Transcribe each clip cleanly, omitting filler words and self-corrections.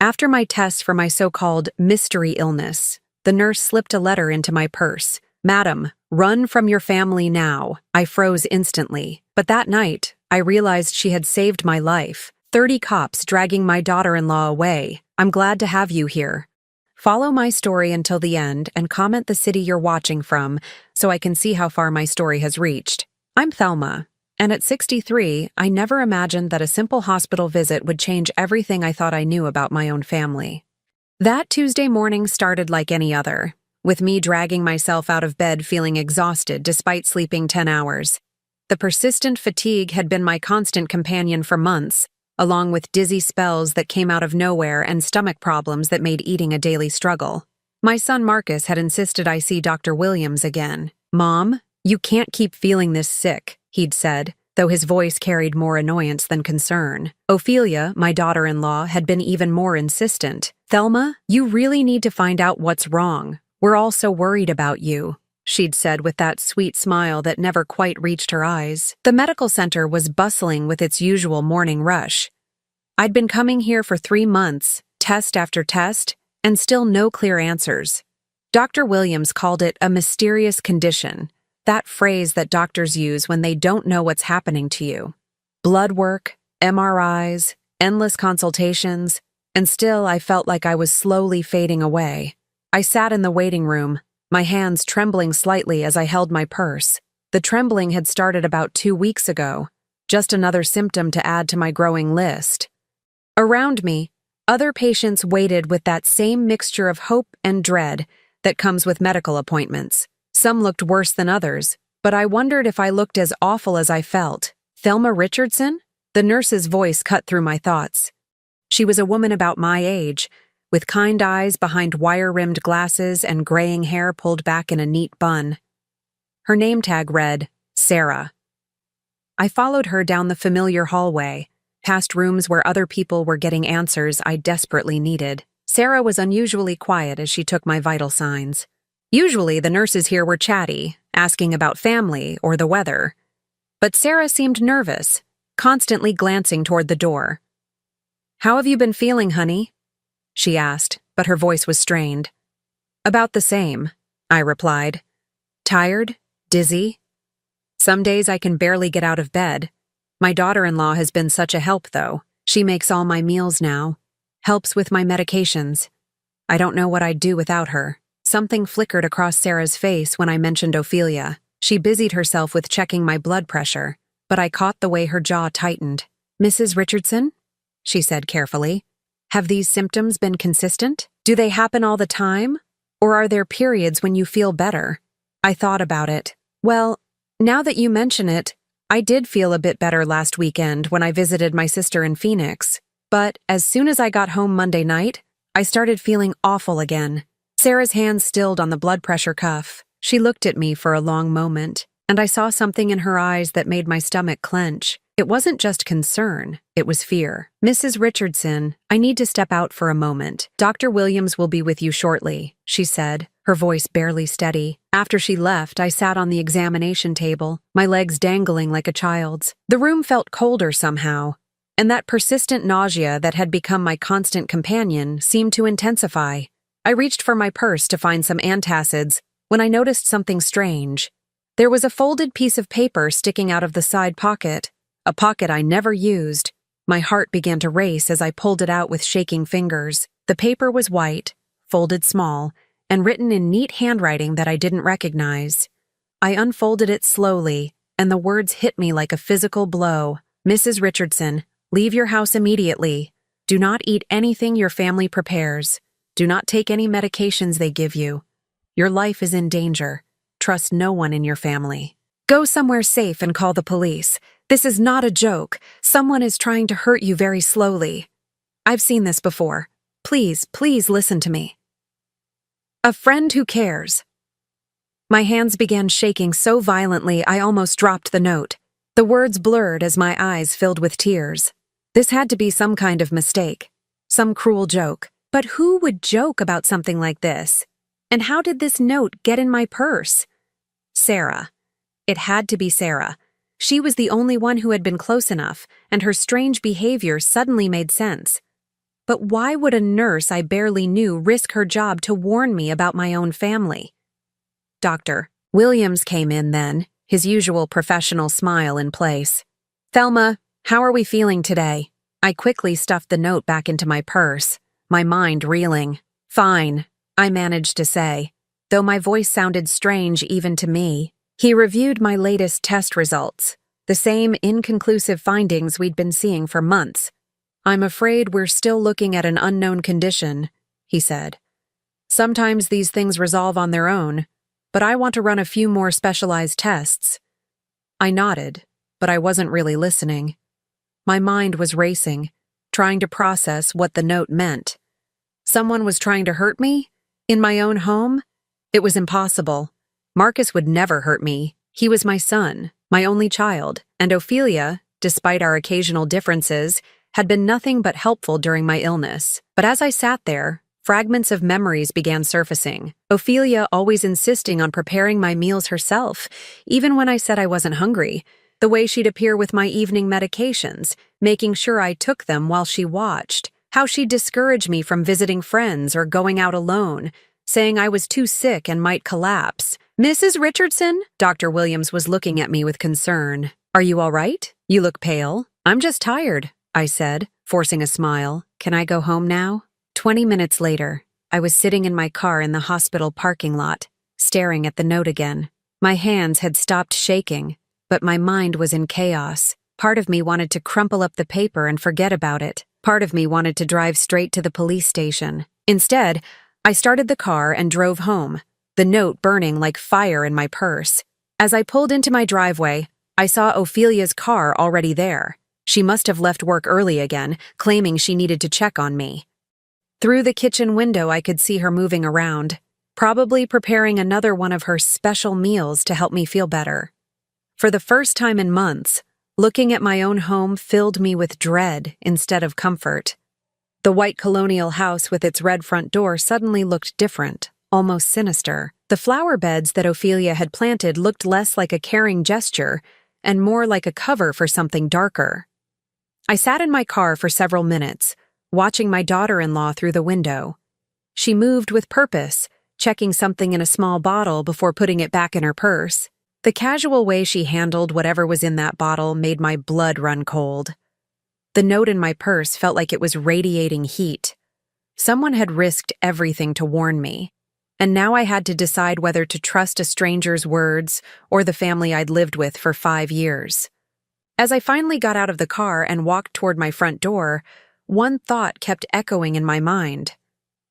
After my test for my so-called mystery illness, the nurse slipped a letter into my purse. "Madam, run from your family now." I froze instantly. But that night, I realized she had saved my life. 30 cops dragging my daughter-in-law away. I'm glad to have you here. Follow my story until the end and comment the city you're watching from so I can see how far my story has reached. I'm Thelma, and at 63, I never imagined that a simple hospital visit would change everything I thought I knew about my own family. That Tuesday morning started like any other, with me dragging myself out of bed feeling exhausted despite sleeping 10 hours. The persistent fatigue had been my constant companion for months, along with dizzy spells that came out of nowhere and stomach problems that made eating a daily struggle. My son Marcus had insisted I see Dr. Williams again. "Mom, you can't keep feeling this sick," he'd said, though his voice carried more annoyance than concern. Ophelia, my daughter-in-law, had been even more insistent. "Thelma, you really need to find out what's wrong. We're all so worried about you," she'd said with that sweet smile that never quite reached her eyes. The medical center was bustling with its usual morning rush. I'd been coming here for 3 months, test after test, and still no clear answers. Dr. Williams called it a mysterious condition, that phrase that doctors use when they don't know what's happening to you. Blood work, MRIs, endless consultations, and still I felt like I was slowly fading away. I sat in the waiting room, my hands trembling slightly as I held my purse. The trembling had started about 2 weeks ago, just another symptom to add to my growing list. Around me, other patients waited with that same mixture of hope and dread that comes with medical appointments. Some looked worse than others, but I wondered if I looked as awful as I felt. "Thelma Richardson?" The nurse's voice cut through my thoughts. She was a woman about my age, with kind eyes behind wire-rimmed glasses and graying hair pulled back in a neat bun. Her name tag read, Sarah. I followed her down the familiar hallway, past rooms where other people were getting answers I desperately needed. Sarah was unusually quiet as she took my vital signs. Usually, the nurses here were chatty, asking about family or the weather. But Sarah seemed nervous, constantly glancing toward the door. "How have you been feeling, honey?" she asked, but her voice was strained. "About the same," I replied. "Tired? Dizzy? Some days I can barely get out of bed. My daughter-in-law has been such a help, though. She makes all my meals now, helps with my medications. I don't know what I'd do without her." Something flickered across Sarah's face when I mentioned Ophelia. She busied herself with checking my blood pressure, but I caught the way her jaw tightened. "Mrs. Richardson?" she said carefully. "Have these symptoms been consistent? Do they happen all the time? Or are there periods when you feel better?" I thought about it. "Well, now that you mention it, I did feel a bit better last weekend when I visited my sister in Phoenix. But as soon as I got home Monday night, I started feeling awful again." Sarah's hand stilled on the blood pressure cuff. She looked at me for a long moment, and I saw something in her eyes that made my stomach clench. It wasn't just concern, it was fear. "Mrs. Richardson, I need to step out for a moment. Dr. Williams will be with you shortly," she said, her voice barely steady. After she left, I sat on the examination table, my legs dangling like a child's. The room felt colder somehow, and that persistent nausea that had become my constant companion seemed to intensify. I reached for my purse to find some antacids when I noticed something strange. There was a folded piece of paper sticking out of the side pocket, a pocket I never used. My heart began to race as I pulled it out with shaking fingers. The paper was white, folded small, and written in neat handwriting that I didn't recognize. I unfolded it slowly, and the words hit me like a physical blow. "Mrs. Richardson, leave your house immediately. Do not eat anything your family prepares. Do not take any medications they give you. Your life is in danger. Trust no one in your family. Go somewhere safe and call the police. This is not a joke. Someone is trying to hurt you very slowly. I've seen this before. Please, please listen to me. A friend who cares." My hands began shaking so violently I almost dropped the note. The words blurred as my eyes filled with tears. This had to be some kind of mistake, some cruel joke. But who would joke about something like this? And how did this note get in my purse? Sarah. It had to be Sarah. She was the only one who had been close enough, and her strange behavior suddenly made sense. But why would a nurse I barely knew risk her job to warn me about my own family? Dr. Williams came in then, his usual professional smile in place. "Thelma, how are we feeling today?" I quickly stuffed the note back into my purse, my mind reeling. "Fine," I managed to say, though my voice sounded strange even to me. He reviewed my latest test results, the same inconclusive findings we'd been seeing for months. "I'm afraid we're still looking at an unknown condition," he said. "Sometimes these things resolve on their own, but I want to run a few more specialized tests." I nodded, but I wasn't really listening. My mind was racing, trying to process what the note meant. Someone was trying to hurt me? In my own home? It was impossible. Marcus would never hurt me. He was my son, my only child, and Ophelia, despite our occasional differences, had been nothing but helpful during my illness. But as I sat there, fragments of memories began surfacing. Ophelia always insisting on preparing my meals herself, even when I said I wasn't hungry. The way she'd appear with my evening medications, making sure I took them while she watched. How she'd discourage me from visiting friends or going out alone, saying I was too sick and might collapse. "Mrs. Richardson?" Dr. Williams was looking at me with concern. "Are you all right? You look pale." "I'm just tired," I said, forcing a smile. "Can I go home now?" 20 minutes later, I was sitting in my car in the hospital parking lot, staring at the note again. My hands had stopped shaking, but my mind was in chaos. Part of me wanted to crumple up the paper and forget about it. Part of me wanted to drive straight to the police station. Instead, I started the car and drove home, the note burning like fire in my purse. As I pulled into my driveway, I saw Ophelia's car already there. She must have left work early again, claiming she needed to check on me. Through the kitchen window, I could see her moving around, probably preparing another one of her special meals to help me feel better. For the first time in months, looking at my own home filled me with dread instead of comfort. The white colonial house with its red front door suddenly looked different, almost sinister. The flower beds that Ophelia had planted looked less like a caring gesture and more like a cover for something darker. I sat in my car for several minutes, watching my daughter-in-law through the window. She moved with purpose, checking something in a small bottle before putting it back in her purse. The casual way she handled whatever was in that bottle made my blood run cold. The note in my purse felt like it was radiating heat. Someone had risked everything to warn me, and now I had to decide whether to trust a stranger's words or the family I'd lived with for 5 years. As I finally got out of the car and walked toward my front door, one thought kept echoing in my mind.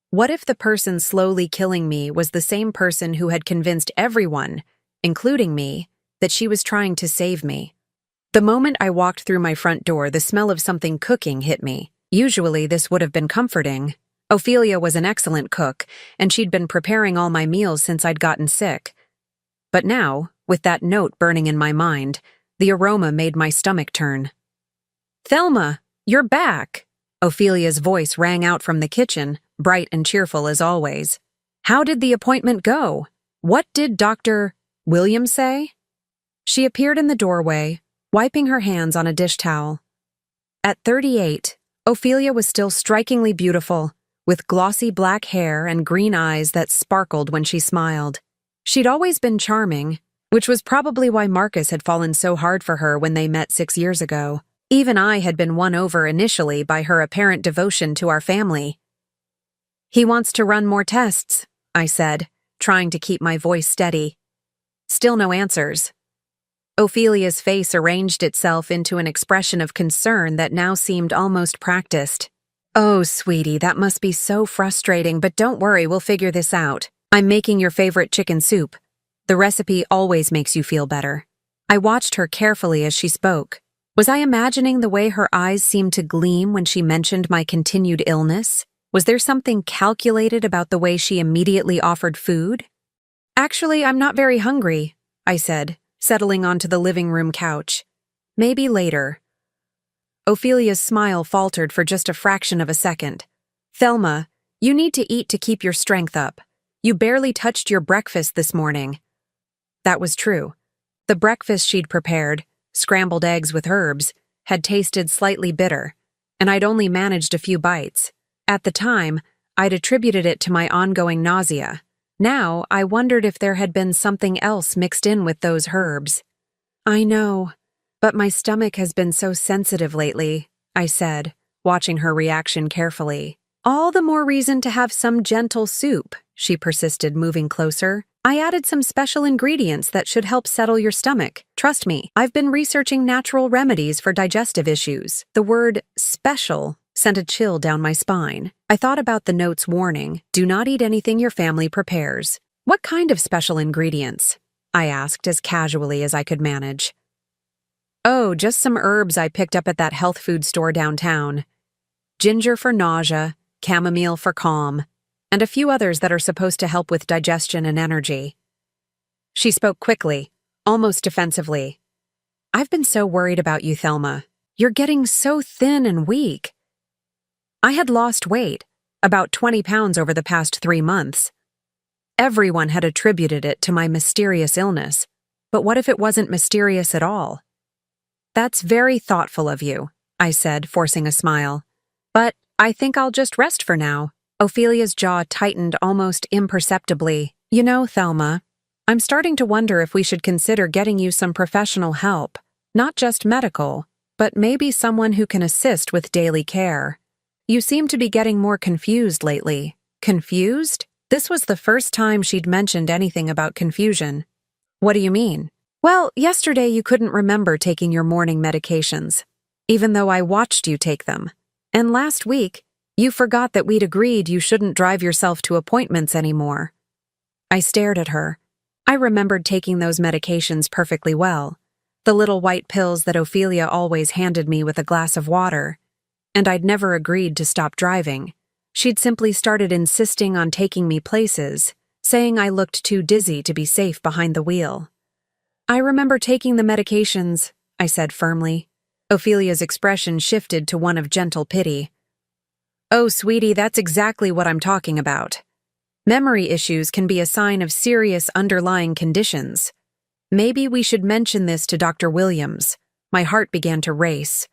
What if the person slowly killing me was the same person who had convinced everyone, including me, that she was trying to save me? The moment I walked through my front door, the smell of something cooking hit me. Usually this would have been comforting. Ophelia was an excellent cook, and she'd been preparing all my meals since I'd gotten sick. But now, with that note burning in my mind, the aroma made my stomach turn. "Thelma, you're back!" Ophelia's voice rang out from the kitchen, bright and cheerful as always. "How did the appointment go? What did Dr. Williams say?" She appeared in the doorway, wiping her hands on a dish towel. At 38, Ophelia was still strikingly beautiful, with glossy black hair and green eyes that sparkled when she smiled. She'd always been charming, which was probably why Marcus had fallen so hard for her when they met 6 years ago. Even I had been won over initially by her apparent devotion to our family. "He wants to run more tests," I said, trying to keep my voice steady. Still no answers. Ophelia's face arranged itself into an expression of concern that now seemed almost practiced. "Oh, sweetie, that must be so frustrating, but don't worry, we'll figure this out. I'm making your favorite chicken soup. The recipe always makes you feel better." I watched her carefully as she spoke. Was I imagining the way her eyes seemed to gleam when she mentioned my continued illness? Was there something calculated about the way she immediately offered food? "Actually, I'm not very hungry," I said, settling onto the living room couch. "Maybe later." Ophelia's smile faltered for just a fraction of a second. "Thelma, you need to eat to keep your strength up. You barely touched your breakfast this morning." That was true. The breakfast she'd prepared, scrambled eggs with herbs, had tasted slightly bitter, and I'd only managed a few bites. At the time, I'd attributed it to my ongoing nausea. Now, I wondered if there had been something else mixed in with those herbs. I know, but my stomach has been so sensitive lately, I said, watching her reaction carefully. All the more reason to have some gentle soup, she persisted, moving closer. I added some special ingredients that should help settle your stomach. Trust me, I've been researching natural remedies for digestive issues. The word special sent a chill down my spine. I thought about the note's warning, do not eat anything your family prepares. What kind of special ingredients? I asked as casually as I could manage. Oh, just some herbs I picked up at that health food store downtown. Ginger for nausea, chamomile for calm, and a few others that are supposed to help with digestion and energy. She spoke quickly, almost defensively. I've been so worried about you, Thelma. You're getting so thin and weak. I had lost weight, about 20 pounds over the past 3 months. Everyone had attributed it to my mysterious illness, but what if it wasn't mysterious at all? That's very thoughtful of you, I said, forcing a smile. But I think I'll just rest for now. Ophelia's jaw tightened almost imperceptibly. You know, Thelma, I'm starting to wonder if we should consider getting you some professional help. Not just medical, but maybe someone who can assist with daily care. You seem to be getting more confused lately. Confused? This was the first time she'd mentioned anything about confusion. What do you mean? Well, yesterday you couldn't remember taking your morning medications, even though I watched you take them. And last week, you forgot that we'd agreed you shouldn't drive yourself to appointments anymore. I stared at her. I remembered taking those medications perfectly well, the little white pills that Ophelia always handed me with a glass of water. And I'd never agreed to stop driving. She'd simply started insisting on taking me places, saying I looked too dizzy to be safe behind the wheel. I remember taking the medications, I said firmly. Ophelia's expression shifted to one of gentle pity. Oh, sweetie, that's exactly what I'm talking about. Memory issues can be a sign of serious underlying conditions. Maybe we should mention this to Dr. Williams. My heart began to race.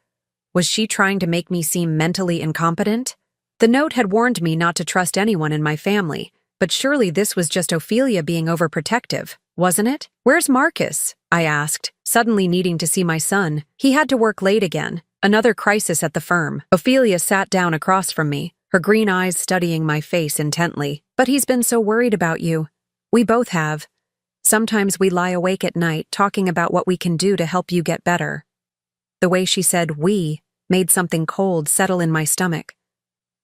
Was she trying to make me seem mentally incompetent? The note had warned me not to trust anyone in my family, but surely this was just Ophelia being overprotective, wasn't it? Where's Marcus? I asked, suddenly needing to see my son. He had to work late again. Another crisis at the firm. Ophelia sat down across from me, her green eyes studying my face intently. But he's been so worried about you. We both have. Sometimes we lie awake at night talking about what we can do to help you get better. The way she said we made something cold settle in my stomach.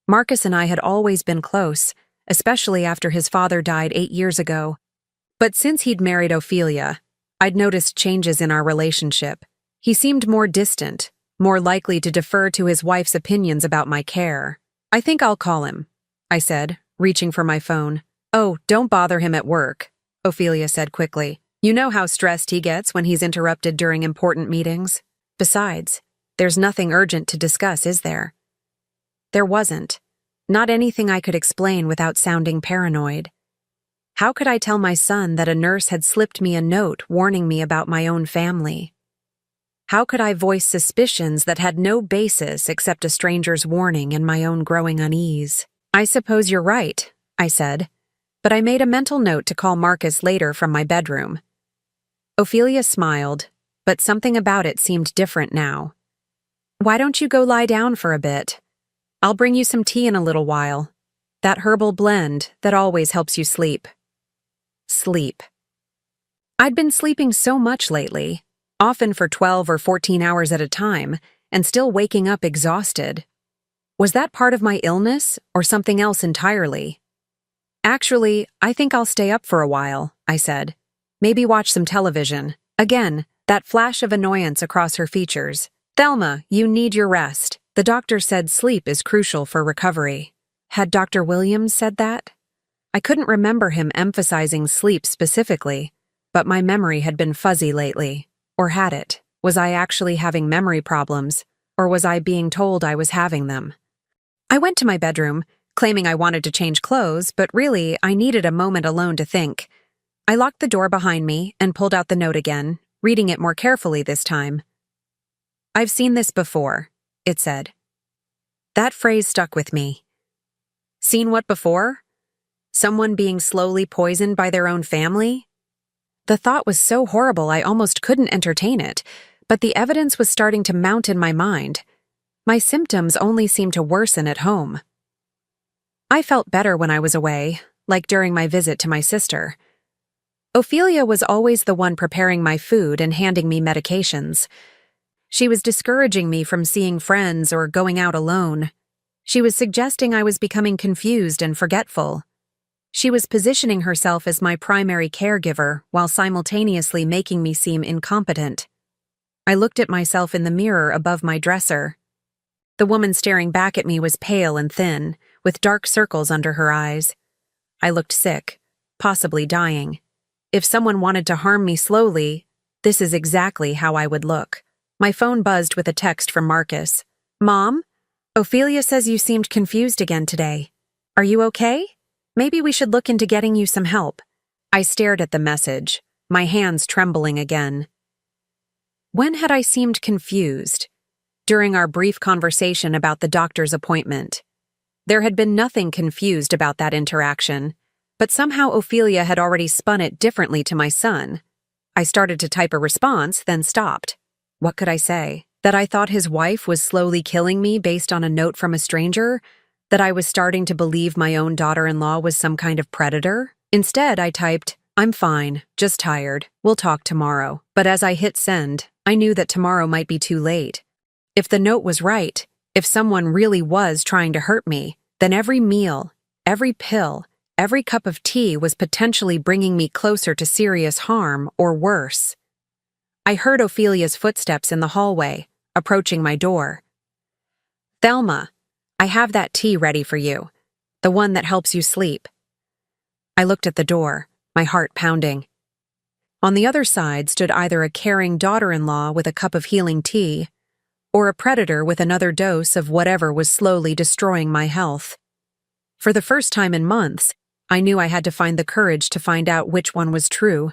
Marcus and I had always been close, especially after his father died 8 years ago. But since he'd married Ophelia, I'd noticed changes in our relationship. He seemed more distant, more likely to defer to his wife's opinions about my care. I think I'll call him, I said, reaching for my phone. Oh, don't bother him at work, Ophelia said quickly. You know how stressed he gets when he's interrupted during important meetings. Besides, there's nothing urgent to discuss, is there? There wasn't. Not anything I could explain without sounding paranoid. How could I tell my son that a nurse had slipped me a note warning me about my own family? How could I voice suspicions that had no basis except a stranger's warning and my own growing unease? I suppose you're right, I said, but I made a mental note to call Marcus later from my bedroom. Ophelia smiled, but something about it seemed different now. Why don't you go lie down for a bit? I'll bring you some tea in a little while. That herbal blend that always helps you sleep. Sleep. I'd been sleeping so much lately, often for 12 or 14 hours at a time, and still waking up exhausted. Was that part of my illness or something else entirely? Actually, I think I'll stay up for a while, I said. Maybe watch some television. Again, that flash of annoyance across her features. Thelma, you need your rest. The doctor said sleep is crucial for recovery. Had Dr. Williams said that? I couldn't remember him emphasizing sleep specifically, but my memory had been fuzzy lately. Or had it? Was I actually having memory problems, or was I being told I was having them? I went to my bedroom, claiming I wanted to change clothes, but really I needed a moment alone to think. I locked the door behind me and pulled out the note again, reading it more carefully this time. I've seen this before, it said. That phrase stuck with me. Seen what before? Someone being slowly poisoned by their own family? The thought was so horrible I almost couldn't entertain it, but the evidence was starting to mount in my mind. My symptoms only seemed to worsen at home. I felt better when I was away, like during my visit to my sister. Ophelia was always the one preparing my food and handing me medications. She was discouraging me from seeing friends or going out alone. She was suggesting I was becoming confused and forgetful. She was positioning herself as my primary caregiver while simultaneously making me seem incompetent. I looked at myself in the mirror above my dresser. The woman staring back at me was pale and thin, with dark circles under her eyes. I looked sick, possibly dying. If someone wanted to harm me slowly, this is exactly how I would look. My phone buzzed with a text from Marcus. "Mom? Ophelia says you seemed confused again today. Are you okay? Maybe we should look into getting you some help." I stared at the message, my hands trembling again. When had I seemed confused? During our brief conversation about the doctor's appointment. There had been nothing confused about that interaction, but somehow Ophelia had already spun it differently to my son. I started to type a response, then stopped. What could I say? That I thought his wife was slowly killing me based on a note from a stranger? That I was starting to believe my own daughter-in-law was some kind of predator? Instead, I typed, "I'm fine, just tired. We'll talk tomorrow." But as I hit send, I knew that tomorrow might be too late. If the note was right, if someone really was trying to hurt me, then every meal, every pill, every cup of tea was potentially bringing me closer to serious harm or worse. I heard Ophelia's footsteps in the hallway, approaching my door. "Thelma, I have that tea ready for you, the one that helps you sleep." I looked at the door, my heart pounding. On the other side stood either a caring daughter-in-law with a cup of healing tea, or a predator with another dose of whatever was slowly destroying my health. For the first time in months, I knew I had to find the courage to find out which one was true.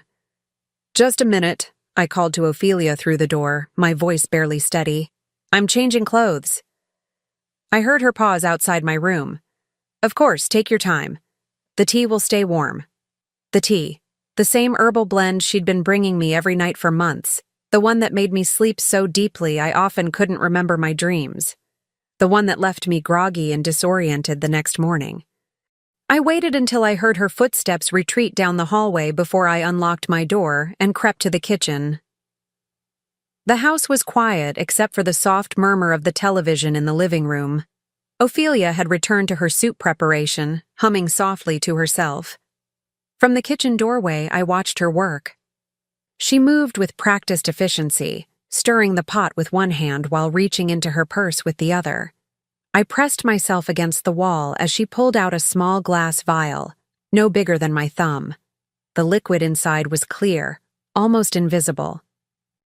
"Just a minute," I called to Ophelia through the door, my voice barely steady. "I'm changing clothes." I heard her pause outside my room. "Of course, take your time. The tea will stay warm." The tea, the same herbal blend she'd been bringing me every night for months, the one that made me sleep so deeply I often couldn't remember my dreams, the one that left me groggy and disoriented the next morning. I waited until I heard her footsteps retreat down the hallway before I unlocked my door and crept to the kitchen. The house was quiet except for the soft murmur of the television in the living room. Ophelia had returned to her soup preparation, humming softly to herself. From the kitchen doorway, I watched her work. She moved with practiced efficiency, stirring the pot with one hand while reaching into her purse with the other. I pressed myself against the wall as she pulled out a small glass vial, no bigger than my thumb. The liquid inside was clear, almost invisible.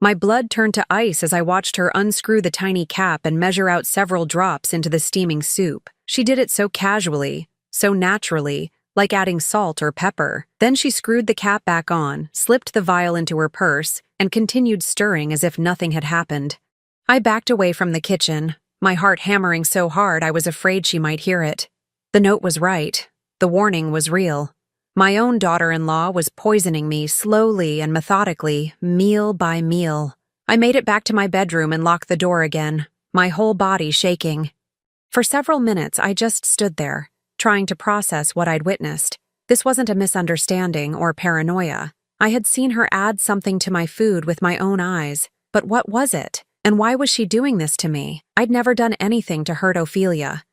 My blood turned to ice as I watched her unscrew the tiny cap and measure out several drops into the steaming soup. She did it so casually, so naturally, like adding salt or pepper. Then she screwed the cap back on, slipped the vial into her purse, and continued stirring as if nothing had happened. I backed away from the kitchen, my heart hammering so hard I was afraid she might hear it. The note was right. The warning was real. My own daughter-in-law was poisoning me slowly and methodically, meal by meal. I made it back to my bedroom and locked the door again, my whole body shaking. For several minutes, I just stood there, trying to process what I'd witnessed. This wasn't a misunderstanding or paranoia. I had seen her add something to my food with my own eyes, but what was it? And why was she doing this to me? I'd never done anything to hurt Ophelia.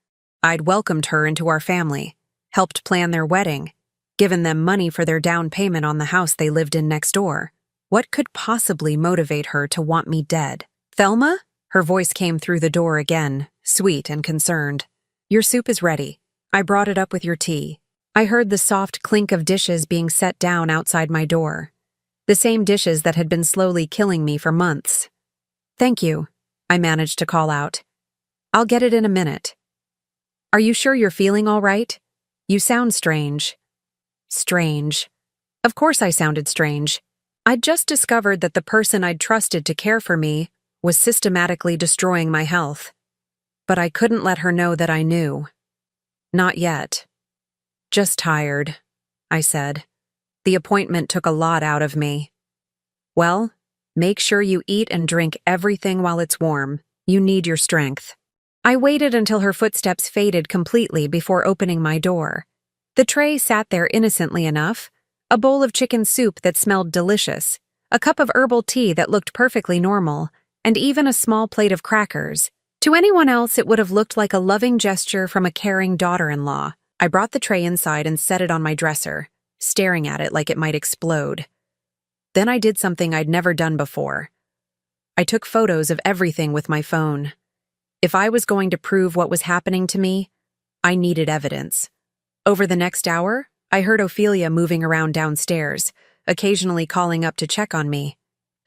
I'd welcomed her into our family, helped plan their wedding, given them money for their down payment on the house they lived in next door. What could possibly motivate her to want me dead? "Thelma?" Her voice came through the door again, sweet and concerned. "Your soup is ready. I brought it up with your tea." I heard the soft clink of dishes being set down outside my door. The same dishes that had been slowly killing me for months. "Thank you," I managed to call out. "I'll get it in a minute." "Are you sure you're feeling all right? You sound strange." Strange. Of course I sounded strange. I'd just discovered that the person I'd trusted to care for me was systematically destroying my health. But I couldn't let her know that I knew. Not yet. Just tired, I said. The appointment took a lot out of me. Well, make sure you eat and drink everything while it's warm. You need your strength. I waited until her footsteps faded completely before opening my door. The tray sat there innocently enough, a bowl of chicken soup that smelled delicious, a cup of herbal tea that looked perfectly normal, and even a small plate of crackers. To anyone else, it would have looked like a loving gesture from a caring daughter-in-law. I brought the tray inside and set it on my dresser, staring at it like it might explode. Then I did something I'd never done before. I took photos of everything with my phone. If I was going to prove what was happening to me, I needed evidence. Over the next hour, I heard Ophelia moving around downstairs, occasionally calling up to check on me.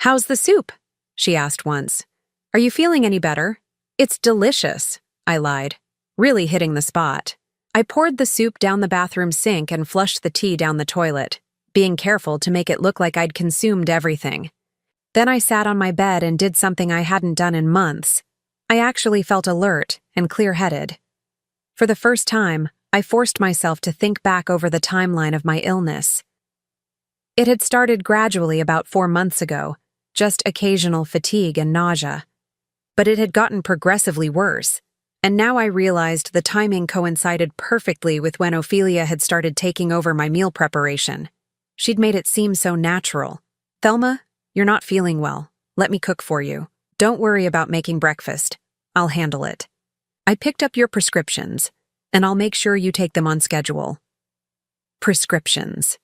"How's the soup?" she asked once. "Are you feeling any better?" "It's delicious," I lied, really hitting the spot. I poured the soup down the bathroom sink and flushed the tea down the toilet, being careful to make it look like I'd consumed everything. Then I sat on my bed and did something I hadn't done in months. I actually felt alert and clear-headed. For the first time, I forced myself to think back over the timeline of my illness. It had started gradually about 4 months ago, just occasional fatigue and nausea. But it had gotten progressively worse, and now I realized the timing coincided perfectly with when Ophelia had started taking over my meal preparation. She'd made it seem so natural. "Thelma, you're not feeling well. Let me cook for you. Don't worry about making breakfast. I'll handle it. I picked up your prescriptions, and I'll make sure you take them on schedule." Prescriptions.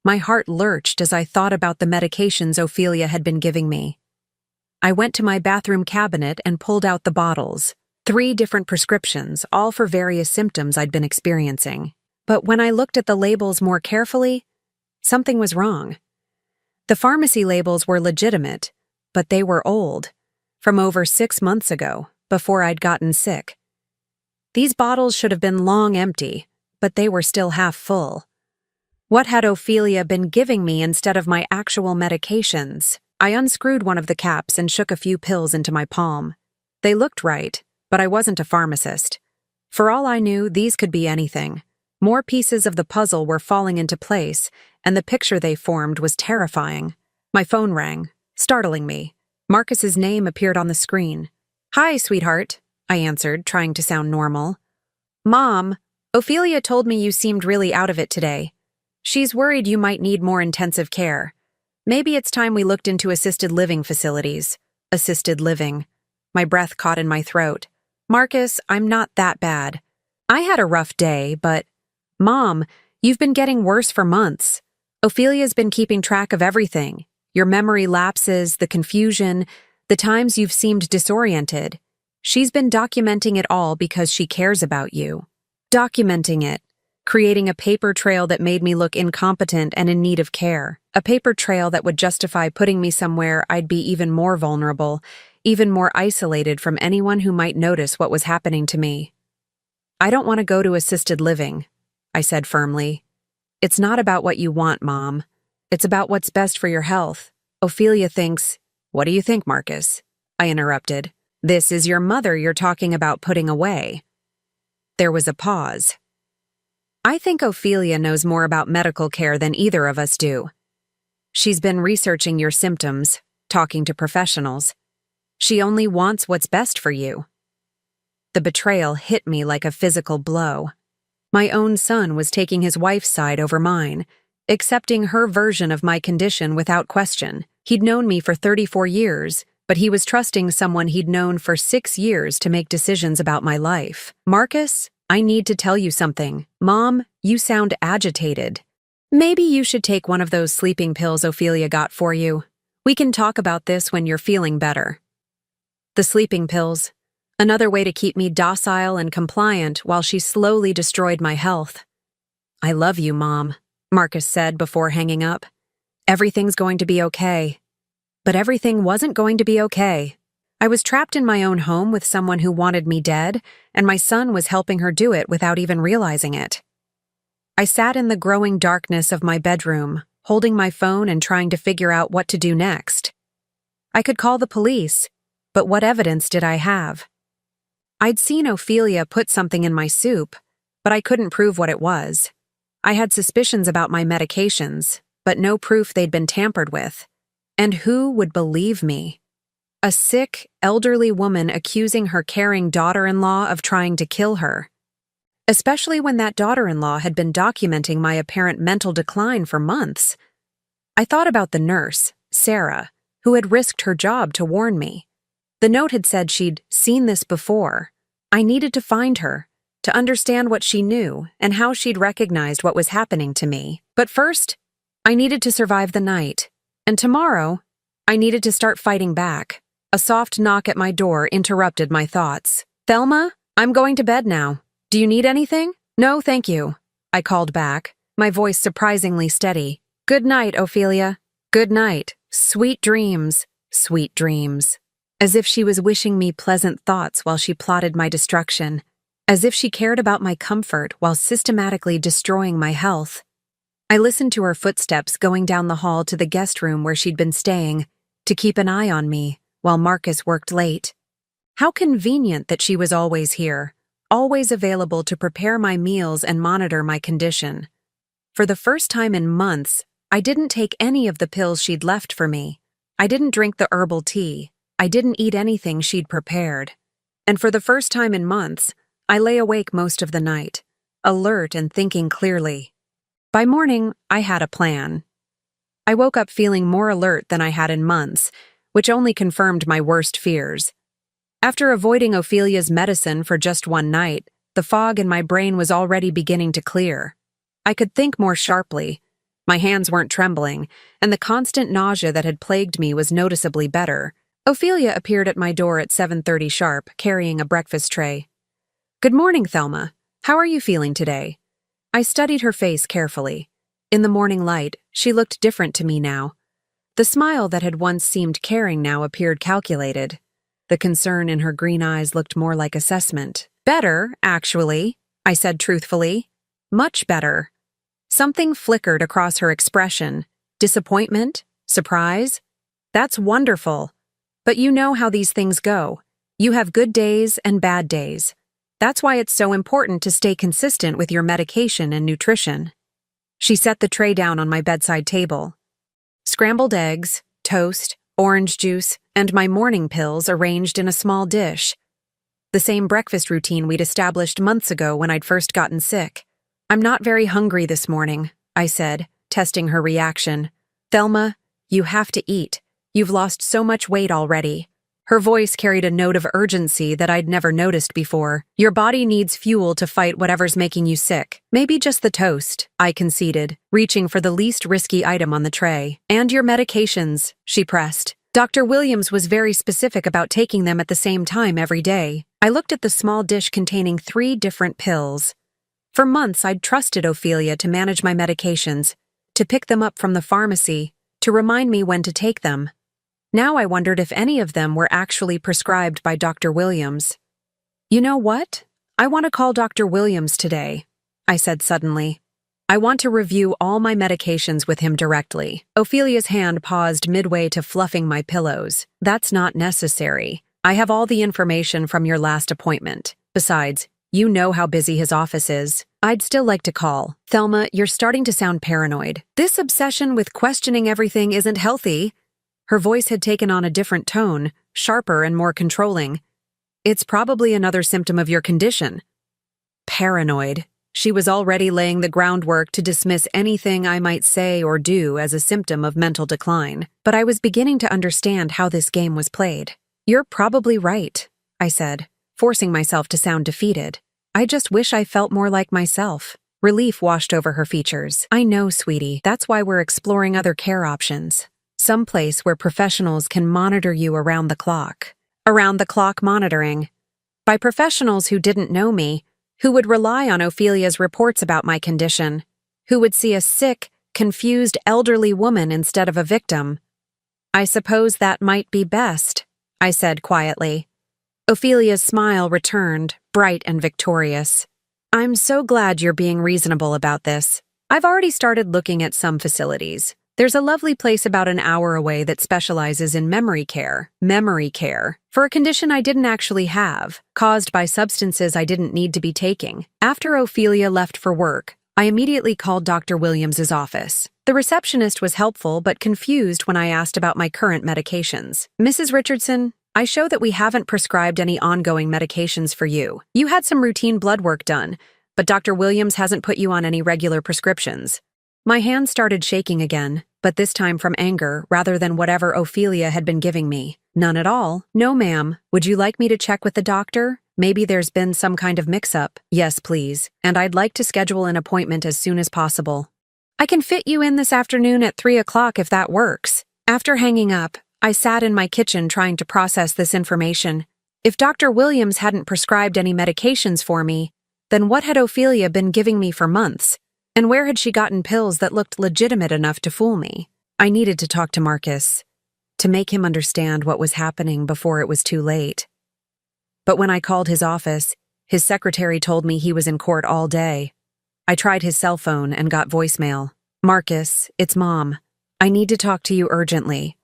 My heart lurched as I thought about the medications Ophelia had been giving me. I went to my bathroom cabinet and pulled out the bottles. 3 different prescriptions, all for various symptoms I'd been experiencing. But when I looked at the labels more carefully, something was wrong. The pharmacy labels were legitimate, but they were old, from over 6 months ago, before I'd gotten sick. These bottles should have been long empty, but they were still half full. What had Ophelia been giving me instead of my actual medications? I unscrewed one of the caps and shook a few pills into my palm. They looked right, but I wasn't a pharmacist. For all I knew, these could be anything. More pieces of the puzzle were falling into place, and the picture they formed was terrifying. My phone rang, startling me. Marcus's name appeared on the screen. "Hi, sweetheart," I answered, trying to sound normal. "Mom, Ophelia told me you seemed really out of it today. She's worried you might need more intensive care. Maybe it's time we looked into assisted living facilities." Assisted living. My breath caught in my throat. "Marcus, I'm not that bad. I had a rough day, but..." "Mom, you've been getting worse for months. Ophelia's been keeping track of everything. Your memory lapses, the confusion, the times you've seemed disoriented. She's been documenting it all because she cares about you." Documenting it. Creating a paper trail that made me look incompetent and in need of care. A paper trail that would justify putting me somewhere I'd be even more vulnerable, even more isolated from anyone who might notice what was happening to me. "I don't want to go to assisted living," I said firmly. "It's not about what you want, Mom. It's about what's best for your health. Ophelia thinks..." "What do you think, Marcus?" I interrupted. "This is your mother you're talking about putting away." There was a pause. "I think Ophelia knows more about medical care than either of us do. She's been researching your symptoms, talking to professionals. She only wants what's best for you." The betrayal hit me like a physical blow. My own son was taking his wife's side over mine, accepting her version of my condition without question. He'd known me for 34 years, but he was trusting someone he'd known for 6 years to make decisions about my life. "Marcus, I need to tell you something. Mom, you sound agitated. Maybe you should take one of those sleeping pills Ophelia got for you. We can talk about this when you're feeling better." The sleeping pills. Another way to keep me docile and compliant while she slowly destroyed my health. "I love you, Mom," Marcus said before hanging up. "Everything's going to be okay." But everything wasn't going to be okay. I was trapped in my own home with someone who wanted me dead, and my son was helping her do it without even realizing it. I sat in the growing darkness of my bedroom, holding my phone and trying to figure out what to do next. I could call the police, but what evidence did I have? I'd seen Ophelia put something in my soup, but I couldn't prove what it was. I had suspicions about my medications, but no proof they'd been tampered with. And who would believe me? A sick, elderly woman accusing her caring daughter-in-law of trying to kill her. Especially when that daughter-in-law had been documenting my apparent mental decline for months. I thought about the nurse, Sarah, who had risked her job to warn me. The note had said she'd seen this before. I needed to find her, to understand what she knew and how she'd recognized what was happening to me. But first, I needed to survive the night. And tomorrow, I needed to start fighting back. A soft knock at my door interrupted my thoughts. "Thelma, I'm going to bed now. Do you need anything?" "No, thank you," I called back, my voice surprisingly steady. "Good night, Ophelia. Good night. Sweet dreams, sweet dreams." As if she was wishing me pleasant thoughts while she plotted my destruction. As if she cared about my comfort while systematically destroying my health. I listened to her footsteps going down the hall to the guest room where she'd been staying, to keep an eye on me while Marcus worked late. How convenient that she was always here, always available to prepare my meals and monitor my condition. For the first time in months, I didn't take any of the pills she'd left for me. I didn't drink the herbal tea. I didn't eat anything she'd prepared. And for the first time in months, I lay awake most of the night, alert and thinking clearly. By morning, I had a plan. I woke up feeling more alert than I had in months, which only confirmed my worst fears. After avoiding Ophelia's medicine for just one night, the fog in my brain was already beginning to clear. I could think more sharply. My hands weren't trembling, and the constant nausea that had plagued me was noticeably better. Ophelia appeared at my door at 7:30 sharp, carrying a breakfast tray. "Good morning, Thelma. How are you feeling today?" I studied her face carefully. In the morning light, she looked different to me now. The smile that had once seemed caring now appeared calculated. The concern in her green eyes looked more like assessment. "Better, actually," I said truthfully. "Much better." Something flickered across her expression. Disappointment? Surprise? "That's wonderful. But you know how these things go. You have good days and bad days. That's why it's so important to stay consistent with your medication and nutrition." She set the tray down on my bedside table. Scrambled eggs, toast, orange juice, and my morning pills arranged in a small dish. The same breakfast routine we'd established months ago when I'd first gotten sick. "I'm not very hungry this morning," I said, testing her reaction. "Thelma, you have to eat. You've lost so much weight already." Her voice carried a note of urgency that I'd never noticed before. "Your body needs fuel to fight whatever's making you sick. Maybe just the toast," I conceded, reaching for the least risky item on the tray. "And your medications," she pressed. Dr. Williams was very specific about taking them at the same time every day. I looked at the small dish containing 3 different pills. For months, I'd trusted Ophelia to manage my medications, to pick them up from the pharmacy, to remind me when to take them. Now I wondered if any of them were actually prescribed by Dr. Williams. "You know what? I want to call Dr. Williams today," I said suddenly. "I want to review all my medications with him directly." Ophelia's hand paused midway to fluffing my pillows. "That's not necessary. I have all the information from your last appointment. Besides, you know how busy his office is. I'd still like to call." "Thelma, you're starting to sound paranoid. This obsession with questioning everything isn't healthy." Her voice had taken on a different tone, sharper and more controlling. "It's probably another symptom of your condition." Paranoid. She was already laying the groundwork to dismiss anything I might say or do as a symptom of mental decline. But I was beginning to understand how this game was played. "You're probably right," I said, forcing myself to sound defeated. "I just wish I felt more like myself." Relief washed over her features. "I know, sweetie. That's why we're exploring other care options. Some place where professionals can monitor you around the clock." Around-the-clock monitoring. By professionals who didn't know me, who would rely on Ophelia's reports about my condition, who would see a sick, confused elderly woman instead of a victim. "I suppose that might be best," I said quietly. Ophelia's smile returned, bright and victorious. "I'm so glad you're being reasonable about this. I've already started looking at some facilities. There's a lovely place about an hour away that specializes in memory care. Memory care. For a condition I didn't actually have, caused by substances I didn't need to be taking. After Ophelia left for work, I immediately called Dr. Williams's office. The receptionist was helpful but confused when I asked about my current medications. Mrs. Richardson, I show that we haven't prescribed any ongoing medications for you. You had some routine blood work done, but Dr. Williams hasn't put you on any regular prescriptions. My hand started shaking again, but this time from anger rather than whatever Ophelia had been giving me. None at all. No, ma'am. Would you like me to check with the doctor? Maybe there's been some kind of mix-up. Yes, please. And I'd like to schedule an appointment as soon as possible. I can fit you in this afternoon at 3 o'clock if that works. After hanging up, I sat in my kitchen trying to process this information. If Dr. Williams hadn't prescribed any medications for me, then what had Ophelia been giving me for months? And where had she gotten pills that looked legitimate enough to fool me? I needed to talk to Marcus, to make him understand what was happening before it was too late. But when I called his office, his secretary told me he was in court all day. I tried his cell phone and got voicemail. Marcus, it's Mom. I need to talk to you urgently.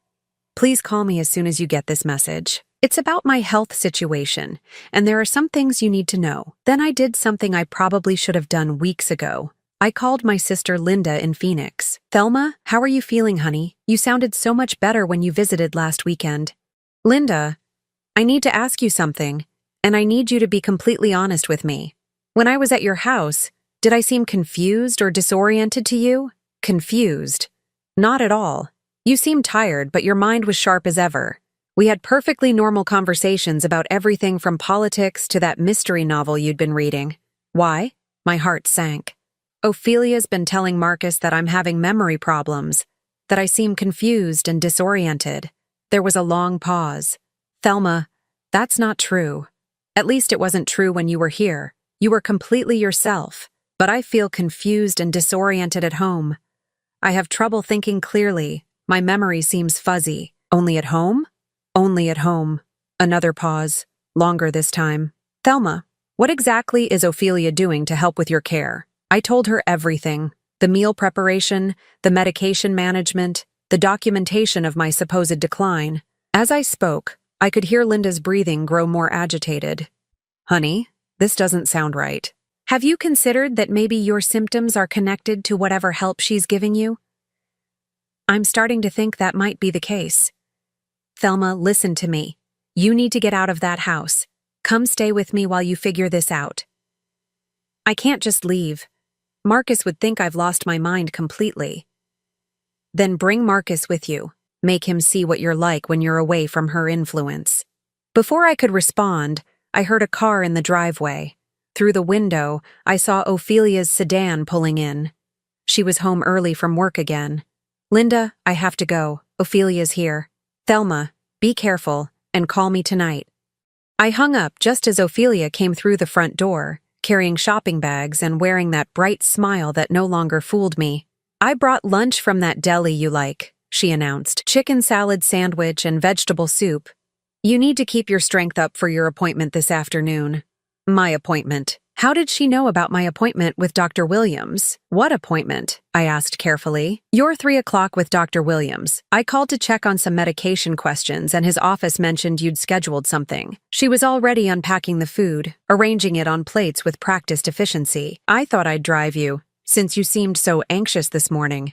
Please call me as soon as you get this message. It's about my health situation, and there are some things you need to know. Then I did something I probably should have done weeks ago. I called my sister Linda in Phoenix. Thelma, how are you feeling, honey? You sounded so much better when you visited last weekend. Linda, I need to ask you something, and I need you to be completely honest with me. When I was at your house, did I seem confused or disoriented to you? Confused? Not at all. You seemed tired, but your mind was sharp as ever. We had perfectly normal conversations about everything from politics to that mystery novel you'd been reading. Why? My heart sank. Ophelia's been telling Marcus that I'm having memory problems, that I seem confused and disoriented. There was a long pause. Thelma, that's not true. At least it wasn't true when you were here. You were completely yourself, but I feel confused and disoriented at home. I have trouble thinking clearly. My memory seems fuzzy. Only at home? Only at home. Another pause, longer this time. Thelma, what exactly is Ophelia doing to help with your care? I told her everything. The meal preparation, the medication management, the documentation of my supposed decline. As I spoke, I could hear Linda's breathing grow more agitated. Honey, this doesn't sound right. Have you considered that maybe your symptoms are connected to whatever help she's giving you? I'm starting to think that might be the case. Thelma, listen to me. You need to get out of that house. Come stay with me while you figure this out. I can't just leave. Marcus would think I've lost my mind completely. Then bring Marcus with you. Make him see what you're like when you're away from her influence. Before I could respond, I heard a car in the driveway. Through the window, I saw Ophelia's sedan pulling in. She was home early from work again. Linda, I have to go. Ophelia's here. Thelma, be careful, and call me tonight. I hung up just as Ophelia came through the front door, carrying shopping bags and wearing that bright smile that no longer fooled me. I brought lunch from that deli you like, she announced. Chicken salad sandwich and vegetable soup. You need to keep your strength up for your appointment this afternoon. My appointment. How did she know about my appointment with Dr. Williams? What appointment? I asked carefully. Your 3 o'clock with Dr. Williams. I called to check on some medication questions and his office mentioned you'd scheduled something. She was already unpacking the food, arranging it on plates with practiced efficiency. I thought I'd drive you, since you seemed so anxious this morning.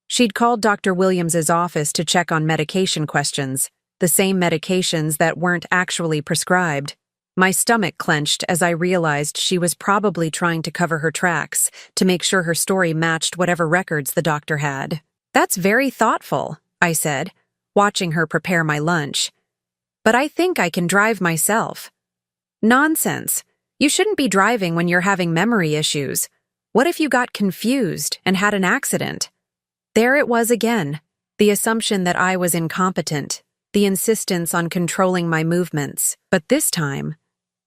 She'd called Dr. Williams's office to check on medication questions, the same medications that weren't actually prescribed. My stomach clenched as I realized she was probably trying to cover her tracks to make sure her story matched whatever records the doctor had. That's very thoughtful, I said, watching her prepare my lunch. But I think I can drive myself. Nonsense. You shouldn't be driving when you're having memory issues. What if you got confused and had an accident? There it was again, the assumption that I was incompetent, the insistence on controlling my movements. But this time,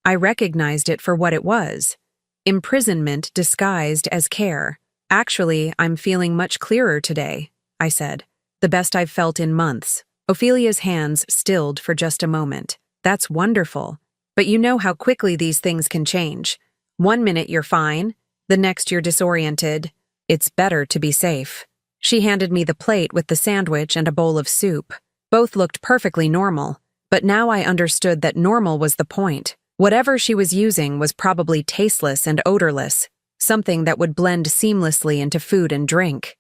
I recognized it for what it was. Imprisonment disguised as care. Actually, I'm feeling much clearer today, I said. The best I've felt in months. Ophelia's hands stilled for just a moment. That's wonderful. But you know how quickly these things can change. 1 minute you're fine, the next you're disoriented. It's better to be safe. She handed me the plate with the sandwich and a bowl of soup. Both looked perfectly normal, but now I understood that normal was the point. Whatever she was using was probably tasteless and odorless, something that would blend seamlessly into food and drink.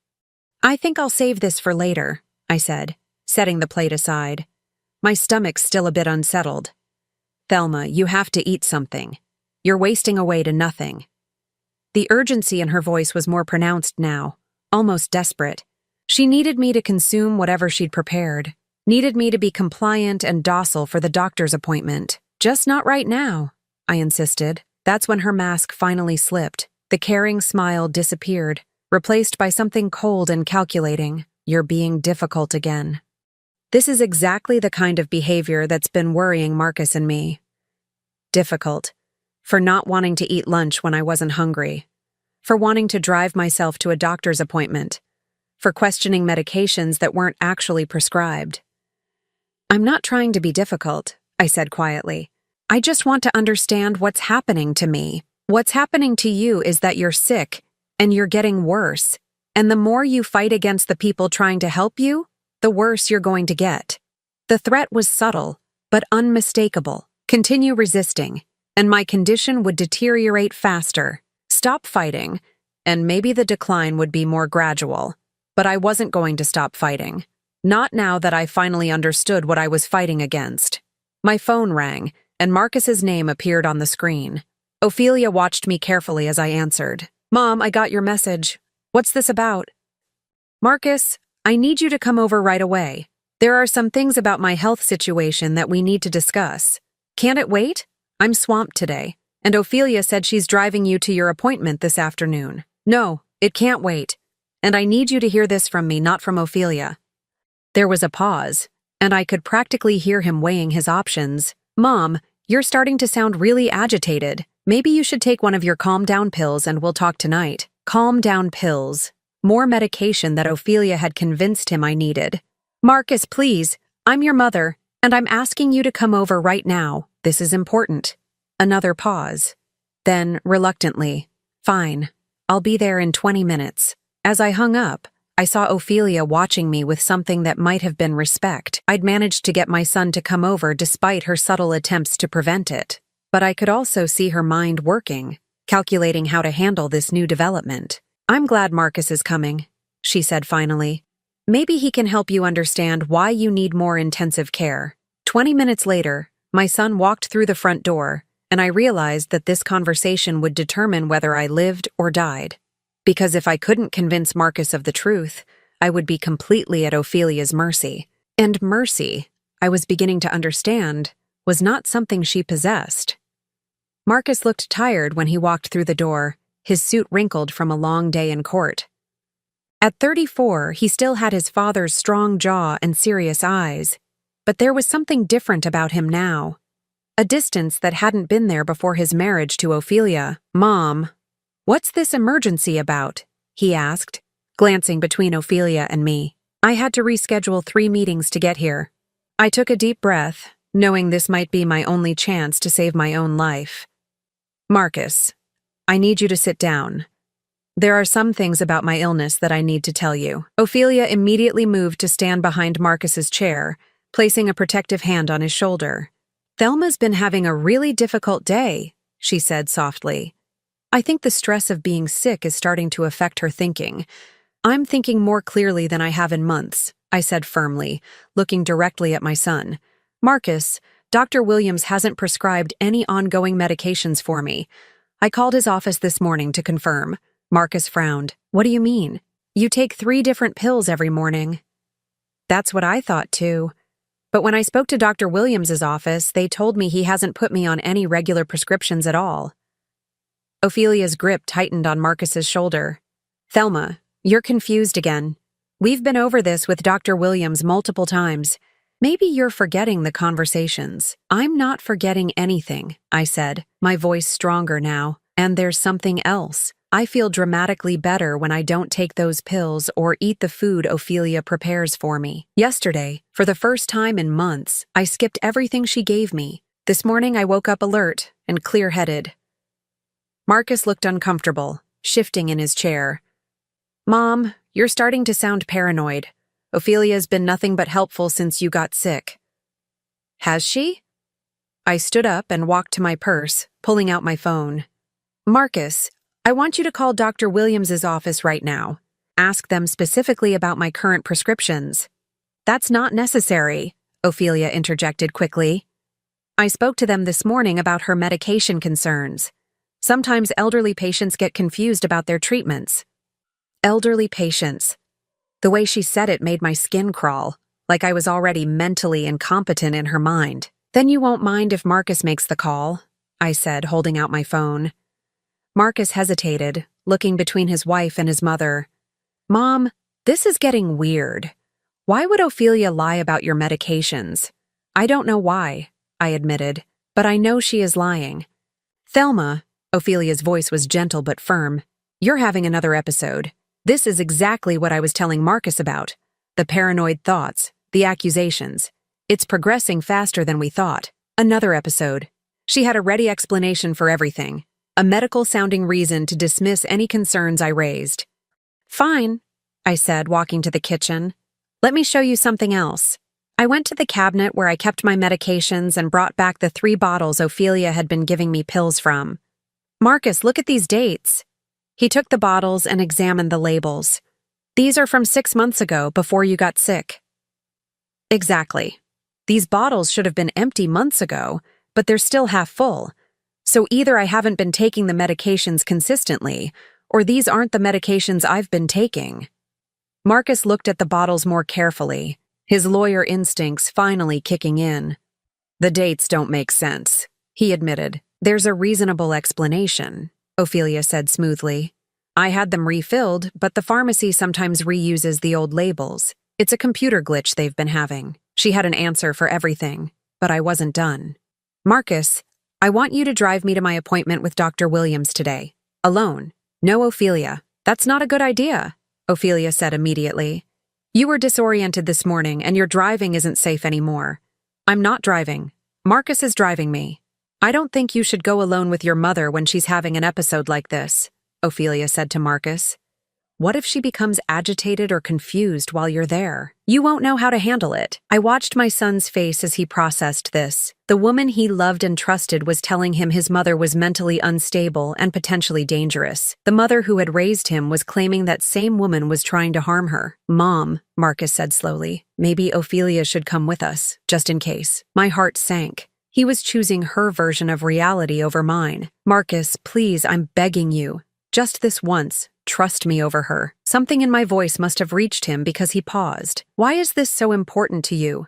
"I think I'll save this for later," I said, setting the plate aside. My stomach's still a bit unsettled. "Thelma, you have to eat something. You're wasting away to nothing." The urgency in her voice was more pronounced now, almost desperate. She needed me to consume whatever she'd prepared, needed me to be compliant and docile for the doctor's appointment. "Just not right now," I insisted. That's when her mask finally slipped. The caring smile disappeared, replaced by something cold and calculating. "You're being difficult again." This is exactly the kind of behavior that's been worrying Marcus and me. Difficult. For not wanting to eat lunch when I wasn't hungry. For wanting to drive myself to a doctor's appointment. For questioning medications that weren't actually prescribed. "I'm not trying to be difficult," I said quietly. "I just want to understand what's happening to me. What's happening to you is that you're sick, and you're getting worse. And the more you fight against the people trying to help you, the worse you're going to get." The threat was subtle, but unmistakable. Continue resisting, and my condition would deteriorate faster. Stop fighting, and maybe the decline would be more gradual. But I wasn't going to stop fighting. Not now that I finally understood what I was fighting against. My phone rang, and Marcus's name appeared on the screen. Ophelia watched me carefully as I answered. "Mom, I got your message. What's this about?" "Marcus, I need you to come over right away. There are some things about my health situation that we need to discuss. Can't it wait? I'm swamped today, and Ophelia said she's driving you to your appointment this afternoon. No, it can't wait. And I need you to hear this from me, not from Ophelia." There was a pause, and I could practically hear him weighing his options. "Mom, you're starting to sound really agitated. Maybe you should take one of your calm-down pills and we'll talk tonight." Calm-down pills. More medication that Ophelia had convinced him I needed. "Marcus, please, I'm your mother, and I'm asking you to come over right now. This is important." Another pause. Then, reluctantly, "Fine, I'll be there in 20 minutes. As I hung up, I saw Ophelia watching me with something that might have been respect. I'd managed to get my son to come over despite her subtle attempts to prevent it. But I could also see her mind working, calculating how to handle this new development. "I'm glad Marcus is coming," she said finally. "Maybe he can help you understand why you need more intensive care." 20 minutes later, my son walked through the front door, and I realized that this conversation would determine whether I lived or died. Because if I couldn't convince Marcus of the truth, I would be completely at Ophelia's mercy. And mercy, I was beginning to understand, was not something she possessed. Marcus looked tired when he walked through the door, his suit wrinkled from a long day in court. At 34, he still had his father's strong jaw and serious eyes, but there was something different about him now. A distance that hadn't been there before his marriage to Ophelia. "Mom, what's this emergency about?" he asked, glancing between Ophelia and me. I had to reschedule 3 meetings to get here. I took a deep breath, knowing this might be my only chance to save my own life. "Marcus, I need you to sit down. There are some things about my illness that I need to tell you." Ophelia immediately moved to stand behind Marcus's chair, placing a protective hand on his shoulder. "Thelma's been having a really difficult day," she said softly. "I think the stress of being sick is starting to affect her thinking. I'm thinking more clearly than I have in months," I said firmly, looking directly at my son. "Marcus, Dr. Williams hasn't prescribed any ongoing medications for me. I called his office this morning to confirm." Marcus frowned. "What do you mean? You take 3 different pills every morning." "That's what I thought too. But when I spoke to Dr. Williams's office, they told me he hasn't put me on any regular prescriptions at all." Ophelia's grip tightened on Marcus's shoulder. "Thelma, you're confused again. We've been over this with Dr. Williams multiple times. Maybe you're forgetting the conversations." "I'm not forgetting anything," I said, my voice stronger now. "And there's something else. I feel dramatically better when I don't take those pills or eat the food Ophelia prepares for me. Yesterday, for the first time in months, I skipped everything she gave me. This morning I woke up alert and clear-headed." Marcus looked uncomfortable, shifting in his chair. Mom, you're starting to sound paranoid. Ophelia's been nothing but helpful since you got sick. Has she? I stood up and walked to my purse, pulling out my phone. Marcus, I want you to call Dr. Williams's office right now. Ask them specifically about my current prescriptions. That's not necessary, Ophelia interjected quickly. I spoke to them this morning about her medication concerns. Sometimes elderly patients get confused about their treatments. Elderly patients. The way she said it made my skin crawl, like I was already mentally incompetent in her mind. Then you won't mind if Marcus makes the call, I said, holding out my phone. Marcus hesitated, looking between his wife and his mother. Mom, this is getting weird. Why would Ophelia lie about your medications? I don't know why, I admitted, but I know she is lying. Thelma, Ophelia's voice was gentle but firm, you're having another episode. This is exactly what I was telling Marcus about. The paranoid thoughts, the accusations. It's progressing faster than we thought. Another episode. She had a ready explanation for everything. A medical-sounding reason to dismiss any concerns I raised. Fine, I said, walking to the kitchen. Let me show you something else. I went to the cabinet where I kept my medications and brought back the 3 bottles Ophelia had been giving me pills from. Marcus, look at these dates. He took the bottles and examined the labels. These are from 6 months ago, before you got sick. Exactly. These bottles should have been empty months ago, but they're still half full. So either I haven't been taking the medications consistently, or these aren't the medications I've been taking. Marcus looked at the bottles more carefully, his lawyer instincts finally kicking in. The dates don't make sense, he admitted. There's a reasonable explanation, Ophelia said smoothly. I had them refilled, but the pharmacy sometimes reuses the old labels. It's a computer glitch they've been having. She had an answer for everything, but I wasn't done. Marcus, I want you to drive me to my appointment with Dr. Williams today. Alone. No Ophelia. That's not a good idea, Ophelia said immediately. You were disoriented this morning and your driving isn't safe anymore. I'm not driving. Marcus is driving me. I don't think you should go alone with your mother when she's having an episode like this, Ophelia said to Marcus. What if she becomes agitated or confused while you're there? You won't know how to handle it. I watched my son's face as he processed this. The woman he loved and trusted was telling him his mother was mentally unstable and potentially dangerous. The mother who had raised him was claiming that same woman was trying to harm her. Mom, Marcus said slowly, maybe Ophelia should come with us, just in case. My heart sank. He was choosing her version of reality over mine. Marcus, please, I'm begging you. Just this once. Trust me over her. Something in my voice must have reached him because he paused. Why is this so important to you?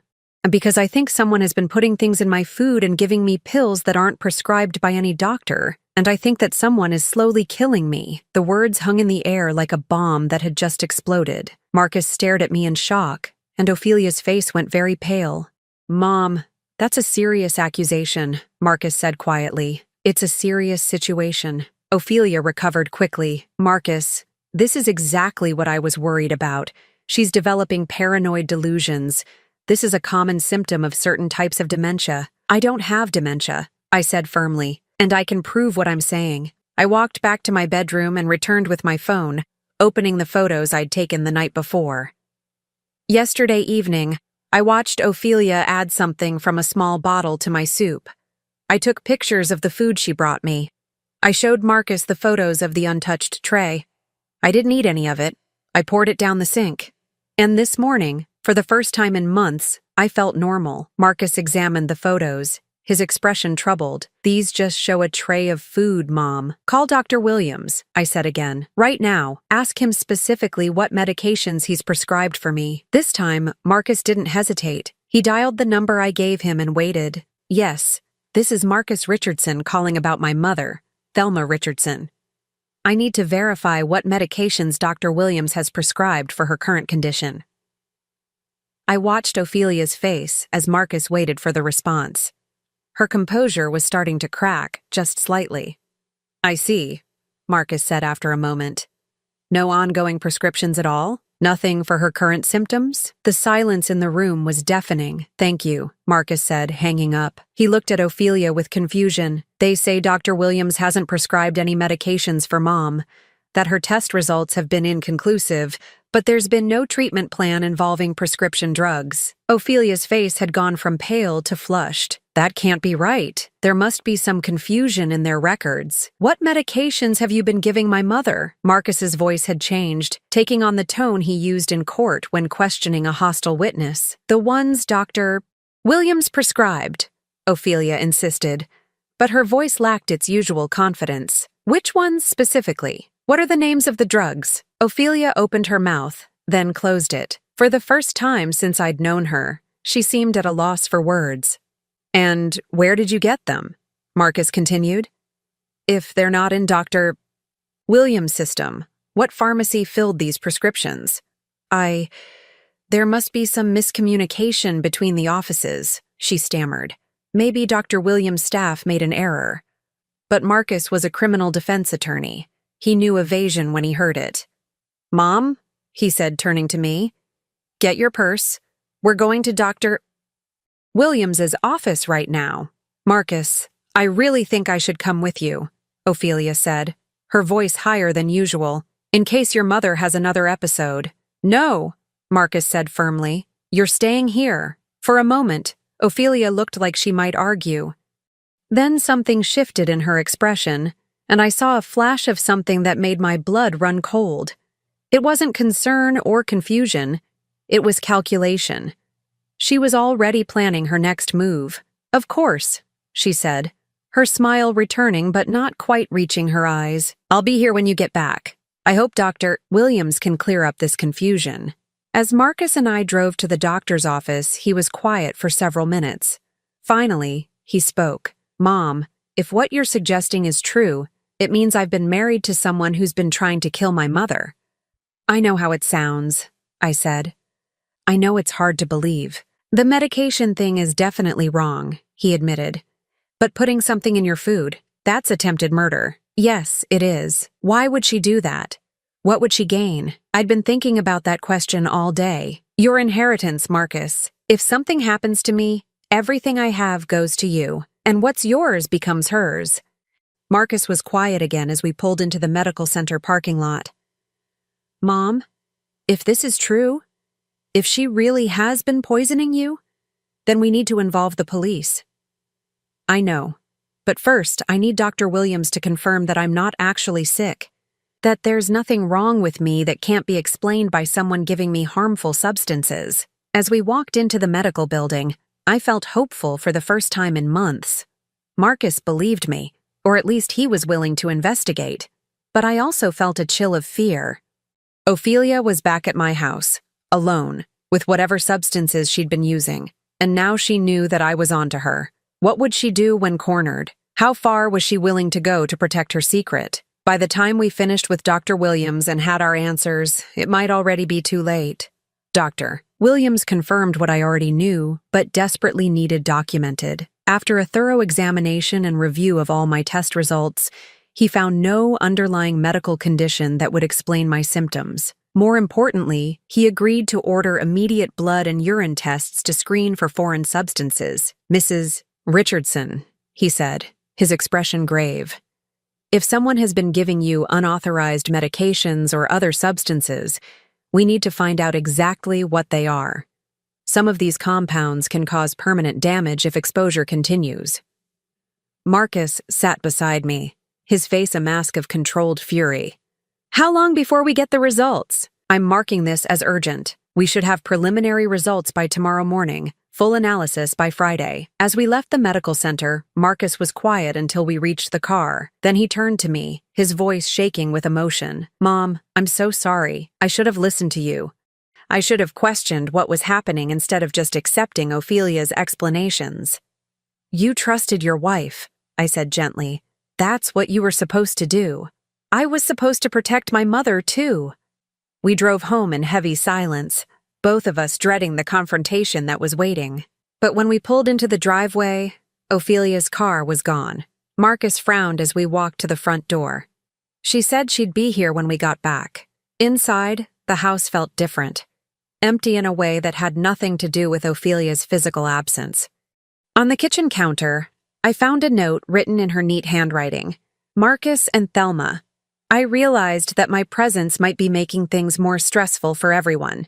Because I think someone has been putting things in my food and giving me pills that aren't prescribed by any doctor, and I think that someone is slowly killing me. The words hung in the air like a bomb that had just exploded. Marcus stared at me in shock, and Ophelia's face went very pale. Mom, that's a serious accusation, Marcus said quietly. It's a serious situation. Ophelia recovered quickly. Marcus, this is exactly what I was worried about. She's developing paranoid delusions. This is a common symptom of certain types of dementia. I don't have dementia, I said firmly, and I can prove what I'm saying. I walked back to my bedroom and returned with my phone, opening the photos I'd taken the night before. Yesterday evening, I watched Ophelia add something from a small bottle to my soup. I took pictures of the food she brought me. I showed Marcus the photos of the untouched tray. I didn't eat any of it. I poured it down the sink. And this morning, for the first time in months, I felt normal. Marcus examined the photos, his expression troubled. These just show a tray of food, Mom. Call Dr. Williams, I said again. Right now, ask him specifically what medications he's prescribed for me. This time, Marcus didn't hesitate. He dialed the number I gave him and waited. Yes, this is Marcus Richardson calling about my mother. Thelma Richardson. I need to verify what medications Dr. Williams has prescribed for her current condition. I watched Ophelia's face as Marcus waited for the response. Her composure was starting to crack, just slightly. I see, Marcus said after a moment. No ongoing prescriptions at all? Nothing for her current symptoms? The silence in the room was deafening. Thank you, Marcus said, hanging up. He looked at Ophelia with confusion. They say Dr. Williams hasn't prescribed any medications for Mom. that her test results have been inconclusive, but there's been no treatment plan involving prescription drugs. Ophelia's face had gone from pale to flushed. That can't be right. There must be some confusion in their records. What medications have you been giving my mother? Marcus's voice had changed, taking on the tone he used in court when questioning a hostile witness. The ones Dr. Williams prescribed, Ophelia insisted, but her voice lacked its usual confidence. Which ones specifically? What are the names of the drugs? Ophelia opened her mouth, then closed it. For the first time since I'd known her, she seemed at a loss for words. And where did you get them? Marcus continued. If they're not in Dr. Williams' system, what pharmacy filled these prescriptions? There must be some miscommunication between the offices, she stammered. Maybe Dr. Williams' staff made an error. But Marcus was a criminal defense attorney. He knew evasion when he heard it. Mom, he said, turning to me, get your purse. We're going to Dr. Williams's office right now. Marcus, I really think I should come with you, Ophelia said, her voice higher than usual, in case your mother has another episode. No, Marcus said firmly. You're staying here. For a moment, Ophelia looked like she might argue. Then something shifted in her expression, and I saw a flash of something that made my blood run cold. It wasn't concern or confusion. It was calculation. She was already planning her next move. Of course, she said, her smile returning but not quite reaching her eyes. I'll be here when you get back. I hope Dr. Williams can clear up this confusion. As Marcus and I drove to the doctor's office, he was quiet for several minutes. Finally, he spoke. Mom, if what you're suggesting is true, it means I've been married to someone who's been trying to kill my mother. I know how it sounds, I said. I know it's hard to believe. The medication thing is definitely wrong, he admitted. But putting something in your food, that's attempted murder. Yes, it is. Why would she do that? What would she gain? I'd been thinking about that question all day. Your inheritance, Marcus. If something happens to me, everything I have goes to you, and what's yours becomes hers. Marcus was quiet again as we pulled into the medical center parking lot. Mom, if this is true, if she really has been poisoning you, then we need to involve the police. I know, but first I need Dr. Williams to confirm that I'm not actually sick, that there's nothing wrong with me that can't be explained by someone giving me harmful substances. As we walked into the medical building, I felt hopeful for the first time in months. Marcus believed me, or at least he was willing to investigate, but I also felt a chill of fear. Ophelia was back at my house, alone, with whatever substances she'd been using, and now she knew that I was onto her. What would she do when cornered? How far was she willing to go to protect her secret? By the time we finished with Dr. Williams and had our answers, it might already be too late. Dr. Williams confirmed what I already knew, but desperately needed documented. After a thorough examination and review of all my test results, he found no underlying medical condition that would explain my symptoms. More importantly, he agreed to order immediate blood and urine tests to screen for foreign substances. Mrs. Richardson, he said, his expression grave. If someone has been giving you unauthorized medications or other substances, we need to find out exactly what they are. Some of these compounds can cause permanent damage if exposure continues. Marcus sat beside me, his face a mask of controlled fury. How long before we get the results? I'm marking this as urgent. We should have preliminary results by tomorrow morning, full analysis by Friday. As we left the medical center, Marcus was quiet until we reached the car. Then he turned to me, his voice shaking with emotion. Mom, I'm so sorry. I should have listened to you. I should have questioned what was happening instead of just accepting Ophelia's explanations. You trusted your wife, I said gently. That's what you were supposed to do. I was supposed to protect my mother, too. We drove home in heavy silence, both of us dreading the confrontation that was waiting. But when we pulled into the driveway, Ophelia's car was gone. Marcus frowned as we walked to the front door. She said she'd be here when we got back. Inside, the house felt different, empty in a way that had nothing to do with Ophelia's physical absence. On the kitchen counter, I found a note written in her neat handwriting. Marcus and Thelma. I realized that my presence might be making things more stressful for everyone.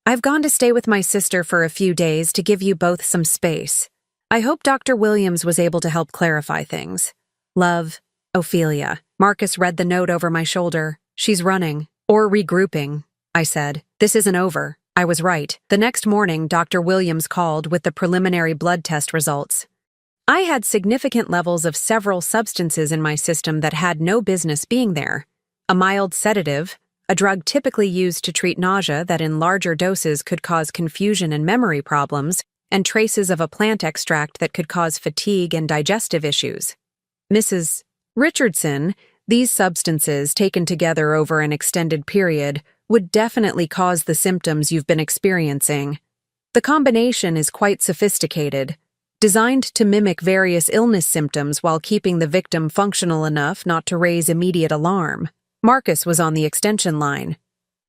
I've gone to stay with my sister for a few days to give you both some space. I hope Dr. Williams was able to help clarify things. Love, Ophelia. Marcus read the note over my shoulder. She's running, or regrouping, I said. This isn't over. I was right. The next morning, Dr. Williams called with the preliminary blood test results. I had significant levels of several substances in my system that had no business being there. A mild sedative, a drug typically used to treat nausea that in larger doses could cause confusion and memory problems, and traces of a plant extract that could cause fatigue and digestive issues. Mrs. Richardson, these substances, taken together over an extended period, would definitely cause the symptoms you've been experiencing. The combination is quite sophisticated, designed to mimic various illness symptoms while keeping the victim functional enough not to raise immediate alarm. Marcus was on the extension line.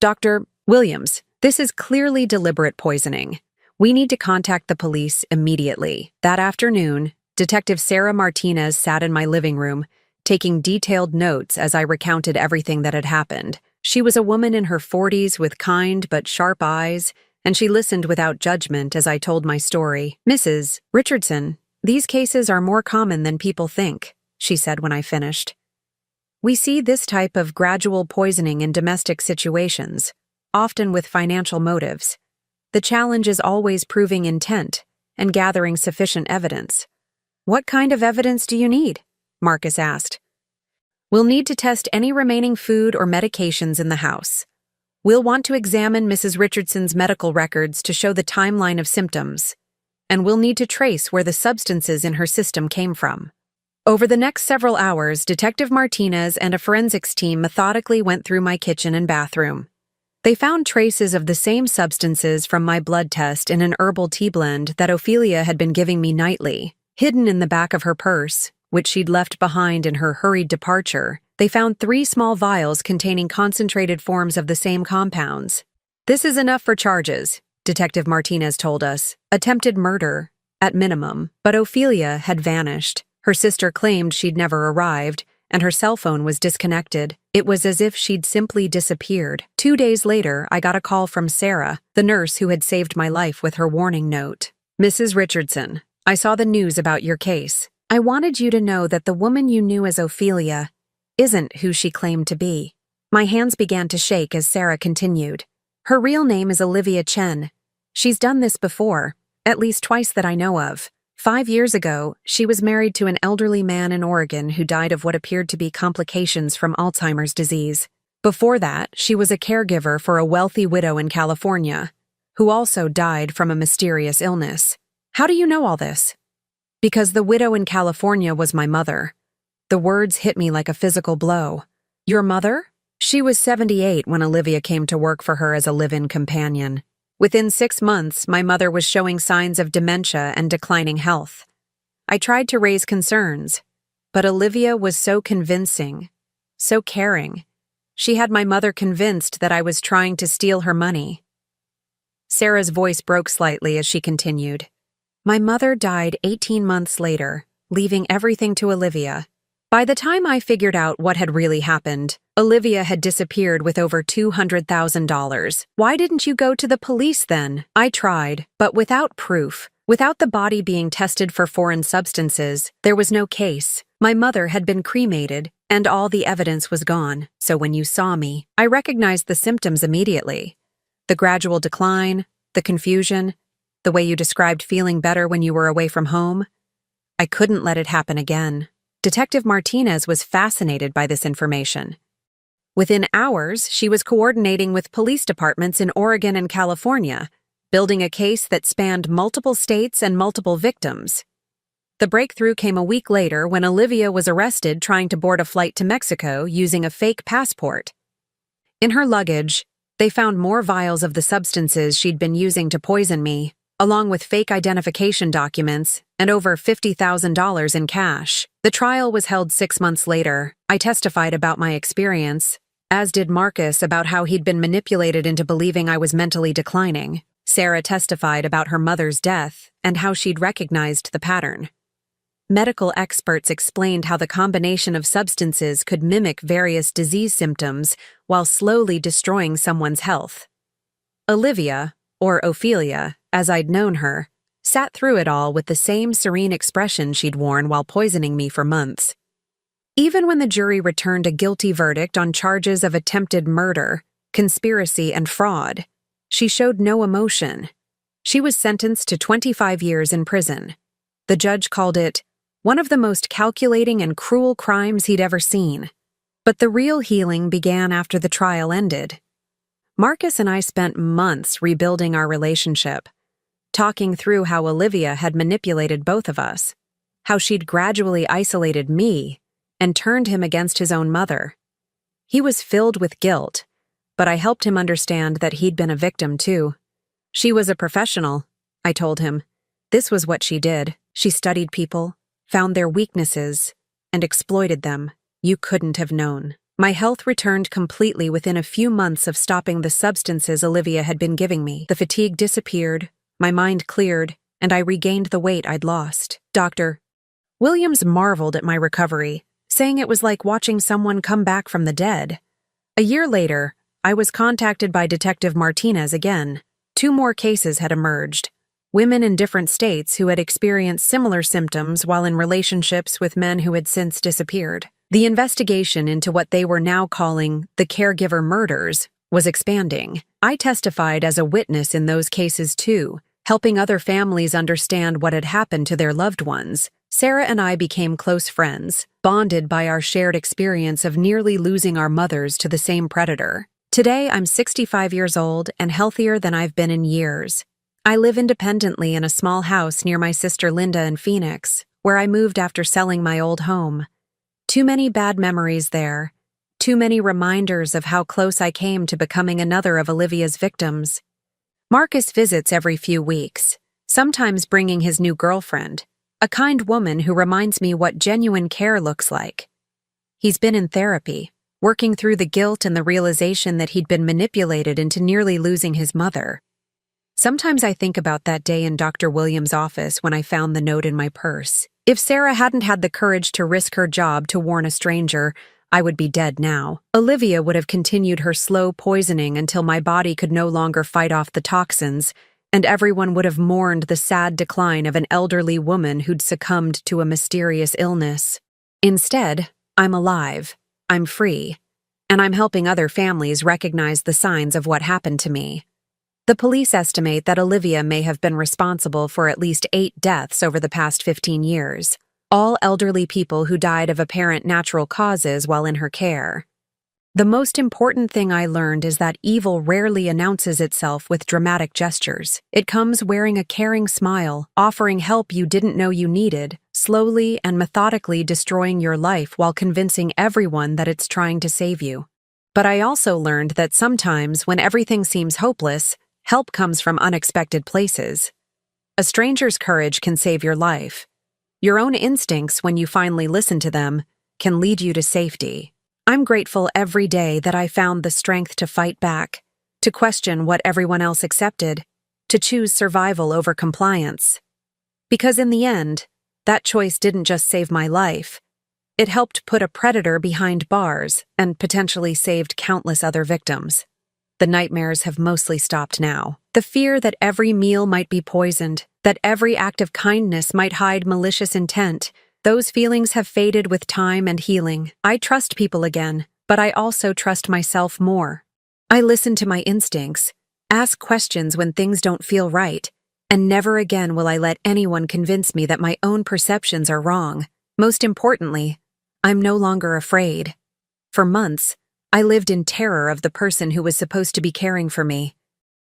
Dr. Williams, this is clearly deliberate poisoning. We need to contact the police immediately. That afternoon, Detective Sarah Martinez sat in my living room, taking detailed notes as I recounted everything that had happened. She was a woman in her 40s with kind but sharp eyes, and she listened without judgment as I told my story. Mrs. Richardson, these cases are more common than people think, she said when I finished. We see this type of gradual poisoning in domestic situations, often with financial motives. The challenge is always proving intent and gathering sufficient evidence. What kind of evidence do you need? Marcus asked. We'll need to test any remaining food or medications in the house. We'll want to examine Mrs. Richardson's medical records to show the timeline of symptoms, and we'll need to trace where the substances in her system came from. Over the next several hours, Detective Martinez and a forensics team methodically went through my kitchen and bathroom. They found traces of the same substances from my blood test in an herbal tea blend that Ophelia had been giving me nightly. Hidden in the back of her purse, which she'd left behind in her hurried departure, they found 3 small vials containing concentrated forms of the same compounds. This is enough for charges, Detective Martinez told us. Attempted murder, at minimum, but Ophelia had vanished. Her sister claimed she'd never arrived, and her cell phone was disconnected. It was as if she'd simply disappeared. 2 days later, I got a call from Sarah, the nurse who had saved my life with her warning note. Mrs. Richardson, I saw the news about your case. I wanted you to know that the woman you knew as Ophelia isn't who she claimed to be. My hands began to shake as Sarah continued. Her real name is Olivia Chen. She's done this before, at least twice that I know of. 5 years ago, she was married to an elderly man in Oregon who died of what appeared to be complications from Alzheimer's disease. Before that, she was a caregiver for a wealthy widow in California, who also died from a mysterious illness. How do you know all this? Because the widow in California was my mother. The words hit me like a physical blow. Your mother? She was 78 when Olivia came to work for her as a live-in companion. Within 6 months, my mother was showing signs of dementia and declining health. I tried to raise concerns, but Olivia was so convincing, so caring. She had my mother convinced that I was trying to steal her money. Sarah's voice broke slightly as she continued. My mother died 18 months later, leaving everything to Olivia. By the time I figured out what had really happened, Olivia had disappeared with over $200,000. Why didn't you go to the police then? I tried, but without proof. Without the body being tested for foreign substances, there was no case. My mother had been cremated, and all the evidence was gone. So when you saw me, I recognized the symptoms immediately. The gradual decline, the confusion, the way you described feeling better when you were away from home. I couldn't let it happen again. Detective Martinez was fascinated by this information. Within hours, she was coordinating with police departments in Oregon and California, building a case that spanned multiple states and multiple victims. The breakthrough came a week later when Olivia was arrested trying to board a flight to Mexico using a fake passport. In her luggage, they found more vials of the substances she'd been using to poison me, along with fake identification documents and over $50,000 in cash. The trial was held 6 months later. I testified about my experience, as did Marcus about how he'd been manipulated into believing I was mentally declining. Sarah testified about her mother's death and how she'd recognized the pattern. medical experts explained how the combination of substances could mimic various disease symptoms while slowly destroying someone's health. Olivia, or Ophelia, as I'd known her, sat through it all with the same serene expression she'd worn while poisoning me for months. Even when the jury returned a guilty verdict on charges of attempted murder, conspiracy, and fraud, she showed no emotion. She was sentenced to 25 years in prison. The judge called it one of the most calculating and cruel crimes he'd ever seen. But the real healing began after the trial ended. Marcus and I spent months rebuilding our relationship, talking through how Olivia had manipulated both of us, how she'd gradually isolated me and turned him against his own mother. He was filled with guilt, but I helped him understand that he'd been a victim too. She was a professional, I told him. This was what she did. She studied people, found their weaknesses, and exploited them. You couldn't have known. My health returned completely within a few months of stopping the substances Olivia had been giving me. The fatigue disappeared, my mind cleared, and I regained the weight I'd lost. Dr. Williams marveled at my recovery, saying it was like watching someone come back from the dead. A year later, I was contacted by Detective Martinez again. 2 more cases had emerged. Women in different states who had experienced similar symptoms while in relationships with men who had since disappeared. The investigation into what they were now calling the caregiver murders was expanding. I testified as a witness in those cases too, helping other families understand what had happened to their loved ones. Sarah and I became close friends, bonded by our shared experience of nearly losing our mothers to the same predator. Today, I'm 65 years old and healthier than I've been in years. I live independently in a small house near my sister Linda in Phoenix, where I moved after selling my old home. Too many bad memories there. Too many reminders of how close I came to becoming another of Olivia's victims. Marcus visits every few weeks, sometimes bringing his new girlfriend, a kind woman who reminds me what genuine care looks like. He's been in therapy, working through the guilt and the realization that he'd been manipulated into nearly losing his mother. Sometimes I think about that day in Dr. Williams' office when I found the note in my purse. If Sarah hadn't had the courage to risk her job to warn a stranger, I would be dead now. Olivia would have continued her slow poisoning until my body could no longer fight off the toxins, and everyone would have mourned the sad decline of an elderly woman who'd succumbed to a mysterious illness. Instead, I'm alive, I'm free, and I'm helping other families recognize the signs of what happened to me. The police estimate that Olivia may have been responsible for at least 8 deaths over the past 15 years, all elderly people who died of apparent natural causes while in her care. The most important thing I learned is that evil rarely announces itself with dramatic gestures. It comes wearing a caring smile, offering help you didn't know you needed, slowly and methodically destroying your life while convincing everyone that it's trying to save you. But I also learned that sometimes, when everything seems hopeless, help comes from unexpected places. A stranger's courage can save your life. Your own instincts, when you finally listen to them, can lead you to safety. I'm grateful every day that I found the strength to fight back, to question what everyone else accepted, to choose survival over compliance. Because in the end, that choice didn't just save my life. It helped put a predator behind bars and potentially saved countless other victims. The nightmares have mostly stopped now. The fear that every meal might be poisoned, that every act of kindness might hide malicious intent, those feelings have faded with time and healing. I trust people again, but I also trust myself more. I listen to my instincts, ask questions when things don't feel right, and never again will I let anyone convince me that my own perceptions are wrong. Most importantly, I'm no longer afraid. For months, I lived in terror of the person who was supposed to be caring for me.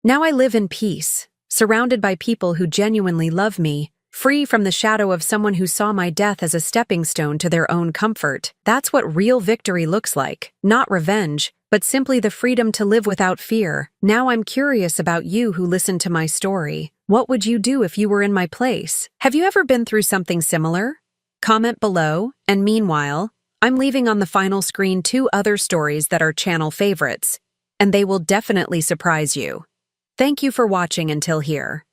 Now I live in peace, surrounded by people who genuinely love me, free from the shadow of someone who saw my death as a stepping stone to their own comfort. That's what real victory looks like. Not revenge, but simply the freedom to live without fear. Now I'm curious about you who listened to my story. What would you do if you were in my place? Have you ever been through something similar? Comment below, and meanwhile, I'm leaving on the final screen 2 other stories that are channel favorites, and they will definitely surprise you. Thank you for watching until here.